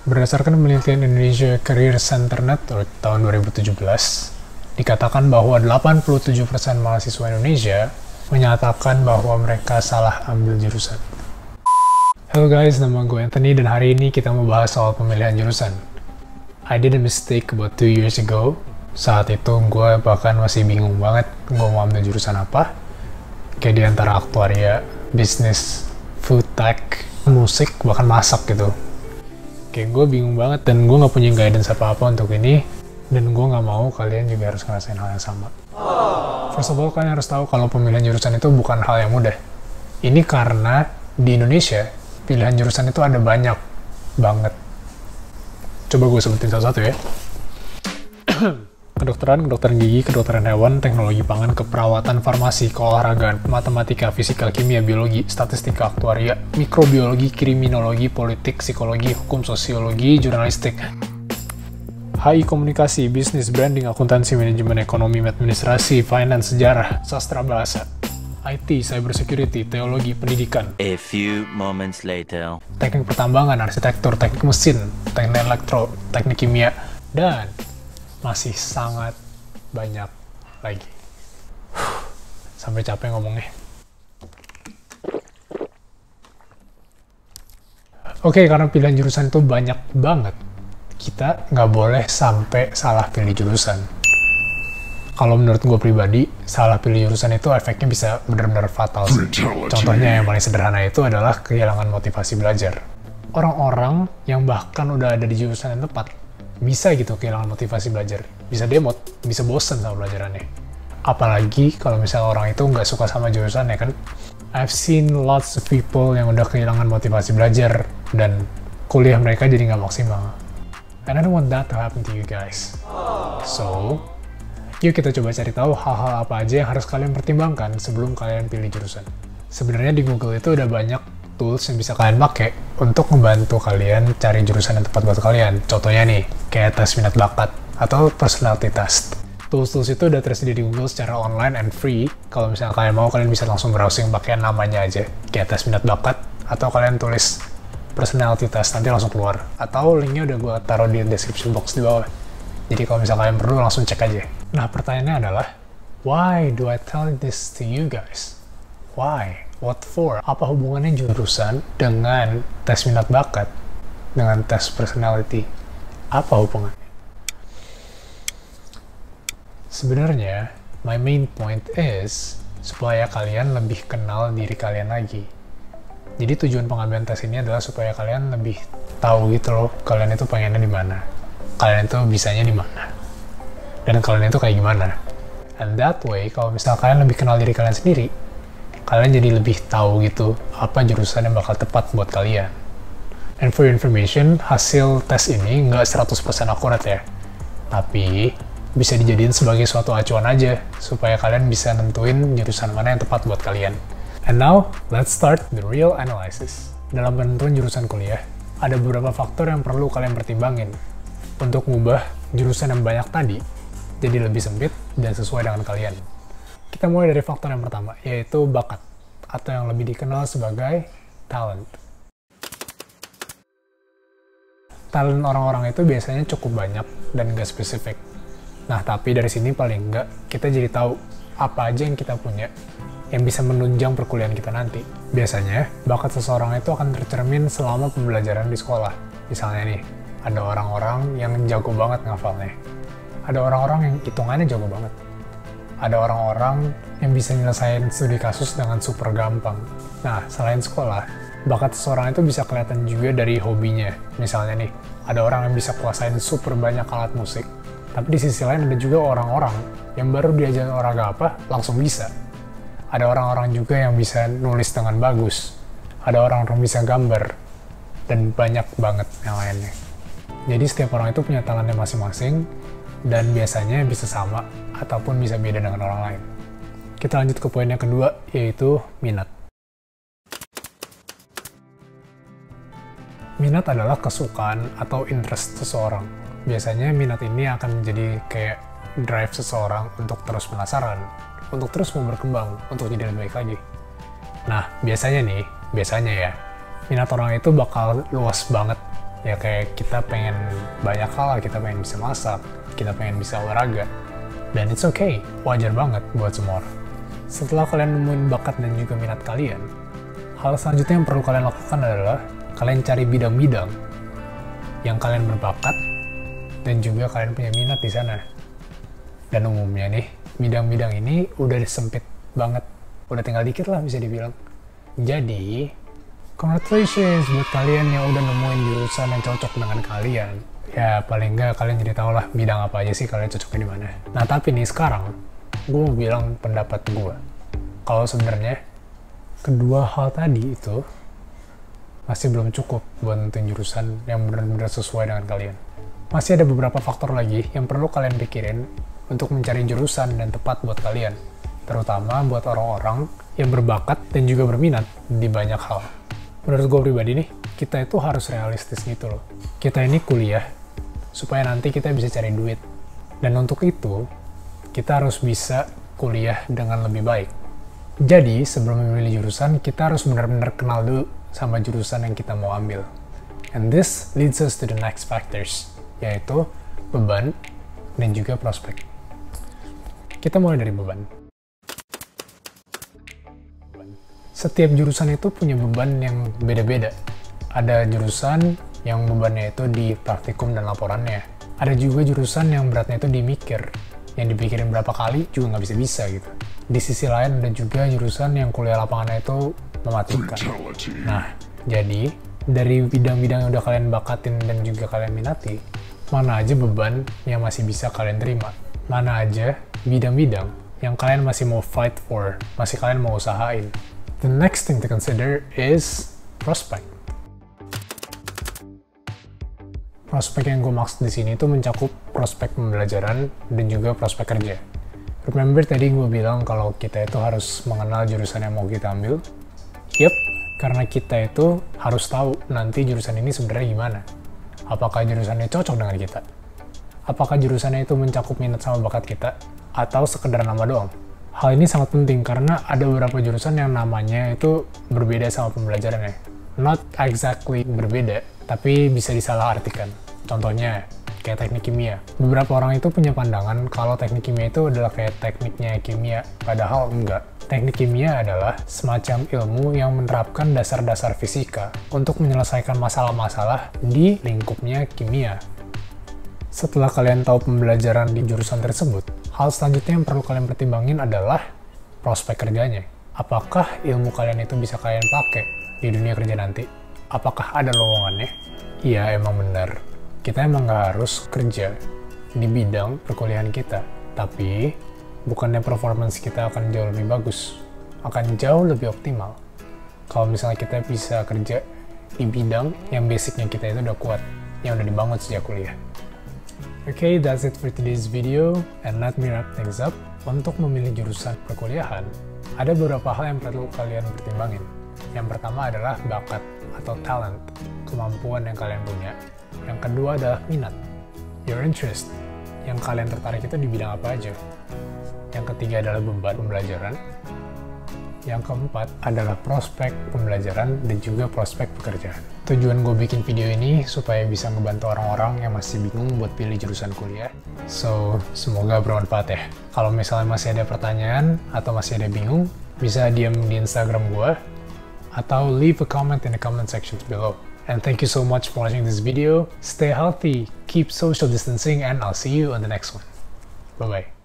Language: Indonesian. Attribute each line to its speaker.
Speaker 1: Berdasarkan penelitian Indonesia Career Center Network tahun 2017, dikatakan bahwa 87% mahasiswa Indonesia menyatakan bahwa mereka salah ambil jurusan. Hello guys, nama gue Anthony dan hari ini kita mau bahas soal pemilihan jurusan. I did a mistake about 2 years ago. Saat itu gue bahkan masih bingung banget gue mau ambil jurusan apa. Kayak di antara aktuaria, bisnis, food tech, musik, bahkan masak gitu. Kayak gue bingung banget dan gue gak punya guidance apa-apa untuk ini. Dan gue gak mau kalian juga harus ngerasain hal yang sama. First of all, kalian harus tahu kalau pemilihan jurusan itu bukan hal yang mudah. Ini karena di Indonesia, pilihan jurusan itu ada banyak banget. Coba gue sebutin satu-satu ya. Kedokteran, kedokteran gigi, kedokteran hewan, teknologi pangan, keperawatan, farmasi, keolahragaan, matematika, fisika, kimia, biologi, statistika, aktuaria, mikrobiologi, kriminologi, politik, psikologi, hukum, sosiologi, jurnalistik, HI, komunikasi, bisnis, branding, akuntansi, manajemen, ekonomi, administrasi, finance, sejarah, sastra bahasa, IT, cybersecurity, teologi, pendidikan.
Speaker 2: A few moments later.
Speaker 1: Teknik pertambangan, arsitektur, teknik mesin, teknik elektro, teknik kimia, dan masih sangat banyak lagi. Sampai capek ngomongnya. Oke, karena pilihan jurusan itu banyak banget, kita nggak boleh sampai salah pilih jurusan. Kalau menurut gue pribadi, salah pilih jurusan itu efeknya bisa benar-benar fatal sih. Contohnya yang paling sederhana itu adalah kehilangan motivasi belajar. Orang-orang yang bahkan udah ada di jurusan yang tepat, bisa gitu kehilangan motivasi belajar. Bisa demot, bisa bosen sama pelajarannya. Apalagi kalau misalnya orang itu nggak suka sama jurusannya kan. I've seen lots of people yang udah kehilangan motivasi belajar dan kuliah mereka jadi nggak maksimal. And I don't want that to happen to you guys. So, yuk kita coba cari tahu hal-hal apa aja yang harus kalian pertimbangkan sebelum kalian pilih jurusan. Sebenarnya di Google itu udah banyak tools yang bisa kalian pakai untuk membantu kalian cari jurusan yang tepat buat kalian. Contohnya nih, kayak tes minat bakat atau personality test. Tools-tools itu udah tersedia di Google secara online and free. Kalau misalnya kalian mau, kalian bisa langsung browsing pakai namanya aja, kayak tes minat bakat, atau kalian tulis personality test, nanti langsung keluar. Atau linknya udah gue taruh di description box di bawah. Jadi kalau misalnya kalian perlu, langsung cek aja. Nah, pertanyaannya adalah, why do I tell this to you guys? Why? What for? Apa hubungannya jurusan dengan tes minat bakat, dengan tes personality? Apa hubungannya? Sebenarnya, my main point is supaya kalian lebih kenal diri kalian lagi. Jadi tujuan pengambilan tes ini adalah supaya kalian lebih tahu gitu loh, kalian itu pengennya di mana, kalian itu bisanya di mana, dan kalian itu kayak gimana. And that way, kalau misalnya kalian lebih kenal diri kalian sendiri, kalian jadi lebih tahu gitu apa jurusan yang bakal tepat buat kalian. And for your information, hasil tes ini nggak 100% akurat ya. Tapi bisa dijadiin sebagai suatu acuan aja supaya kalian bisa nentuin jurusan mana yang tepat buat kalian. And now, let's start the real analysis. Dalam penentuan jurusan kuliah, ada beberapa faktor yang perlu kalian pertimbangin untuk mengubah jurusan yang banyak tadi jadi lebih sempit dan sesuai dengan kalian. Kita mulai dari faktor yang pertama, yaitu bakat, atau yang lebih dikenal sebagai talent. Talent orang-orang itu biasanya cukup banyak dan nggak spesifik. Nah, tapi dari sini paling nggak kita jadi tahu apa aja yang kita punya yang bisa menunjang perkuliahan kita nanti. Biasanya, bakat seseorang itu akan tercermin selama pembelajaran di sekolah. Misalnya nih, ada orang-orang yang jago banget ngafalnya. Ada orang-orang yang hitungannya jago banget. Ada orang-orang yang bisa nyelesain studi kasus dengan super gampang. Nah, selain sekolah, bakat seseorang itu bisa kelihatan juga dari hobinya. Misalnya nih, ada orang yang bisa kuasain super banyak alat musik. Tapi di sisi lain ada juga orang-orang yang baru diajarin olahraga apa, langsung bisa. Ada orang-orang juga yang bisa nulis dengan bagus. Ada orang-orang bisa gambar. Dan banyak banget yang lainnya. Jadi setiap orang itu punya talentnya masing-masing, dan biasanya bisa sama ataupun bisa beda dengan orang lain. Kita lanjut ke poin yang kedua, yaitu minat. Minat adalah kesukaan atau interest seseorang. Biasanya minat ini akan menjadi kayak drive seseorang untuk terus penasaran, untuk terus mau berkembang, untuk jadi lebih baik lagi. Nah, biasanya ya, minat orang itu bakal luas banget Ya kayak kita pengen banyak hal, kita pengen bisa masak, kita pengen bisa olahraga. Dan it's okay, wajar banget buat semua orang. Setelah kalian nemuin bakat dan juga minat kalian, hal selanjutnya yang perlu kalian lakukan adalah kalian cari bidang-bidang yang kalian berbakat dan juga kalian punya minat di sana. Dan umumnya nih, bidang-bidang ini udah sempit banget, udah tinggal dikit lah bisa dibilang. Jadi, congratulations buat kalian yang udah nemuin jurusan yang cocok dengan kalian. Ya paling nggak kalian jadi tau lah bidang apa aja sih kalian cocoknya di mana. Nah tapi nih sekarang, gue mau bilang pendapat gue. Kalau sebenarnya kedua hal tadi itu masih belum cukup buat nentuin jurusan yang benar-benar sesuai dengan kalian. Masih ada beberapa faktor lagi yang perlu kalian pikirin untuk mencari jurusan dan tepat buat kalian. Terutama buat orang-orang yang berbakat dan juga berminat di banyak hal. Menurut gue pribadi nih, kita itu harus realistis gitu loh. Kita ini kuliah supaya nanti kita bisa cari duit. Dan untuk itu, kita harus bisa kuliah dengan lebih baik. Jadi, sebelum memilih jurusan, kita harus benar-benar kenal dulu sama jurusan yang kita mau ambil. And this leads us to the next factors, yaitu beban dan juga prospek. Kita mulai dari beban. Setiap jurusan itu punya beban yang beda-beda. Ada jurusan yang bebannya itu di praktikum dan laporannya. Ada juga jurusan yang beratnya itu di mikir, yang dipikirin berapa kali juga nggak bisa-bisa gitu. Di sisi lain ada juga jurusan yang kuliah lapangannya itu mematikan. Nah, jadi dari bidang-bidang yang udah kalian bakatin dan juga kalian minati, mana aja beban yang masih bisa kalian terima? Mana aja bidang-bidang yang kalian masih mau fight for, masih kalian mau usahain? The next thing to consider is prospect. Prospek yang gue maksud di sini itu mencakup prospek pembelajaran dan juga prospek kerja. Remember tadi gue bilang kalau kita itu harus mengenal jurusan yang mau kita ambil? Yup, karena kita itu harus tahu nanti jurusan ini sebenarnya gimana. Apakah jurusannya cocok dengan kita? Apakah jurusannya itu mencakup minat sama bakat kita? Atau sekedar nama doang? Hal ini sangat penting karena ada beberapa jurusan yang namanya itu berbeda sama pembelajarannya. Not exactly berbeda, tapi bisa disalahartikan. Contohnya, kayak teknik kimia. Beberapa orang itu punya pandangan kalau teknik kimia itu adalah kayak tekniknya kimia, padahal enggak. Teknik kimia adalah semacam ilmu yang menerapkan dasar-dasar fisika untuk menyelesaikan masalah-masalah di lingkupnya kimia. Setelah kalian tahu pembelajaran di jurusan tersebut, hal selanjutnya yang perlu kalian pertimbangin adalah prospek kerjanya. Apakah ilmu kalian itu bisa kalian pakai di dunia kerja nanti? Apakah ada lowongannya? Iya, emang benar. Kita emang nggak harus kerja di bidang perkuliahan kita. Tapi, bukannya performance kita akan jauh lebih bagus, akan jauh lebih optimal. Kalau misalnya kita bisa kerja di bidang yang basicnya kita itu udah kuat, yang udah dibangun sejak kuliah. Okay, that's it for today's video, and let me wrap things up. Untuk memilih jurusan perkuliahan, ada beberapa hal yang perlu kalian pertimbangin. Yang pertama adalah bakat atau talent, kemampuan yang kalian punya. Yang kedua adalah minat, your interest, yang kalian tertarik itu di bidang apa aja. Yang ketiga adalah beban pembelajaran. Yang keempat adalah prospek pembelajaran dan juga prospek pekerjaan. Tujuan gue bikin video ini supaya bisa ngebantu orang-orang yang masih bingung buat pilih jurusan kuliah. So, semoga bermanfaat ya. Kalau misalnya masih ada pertanyaan atau masih ada bingung, bisa DM di Instagram gue atau leave a comment in the comment section below. And thank you so much for watching this video. Stay healthy, keep social distancing, and I'll see you on the next one. Bye-bye.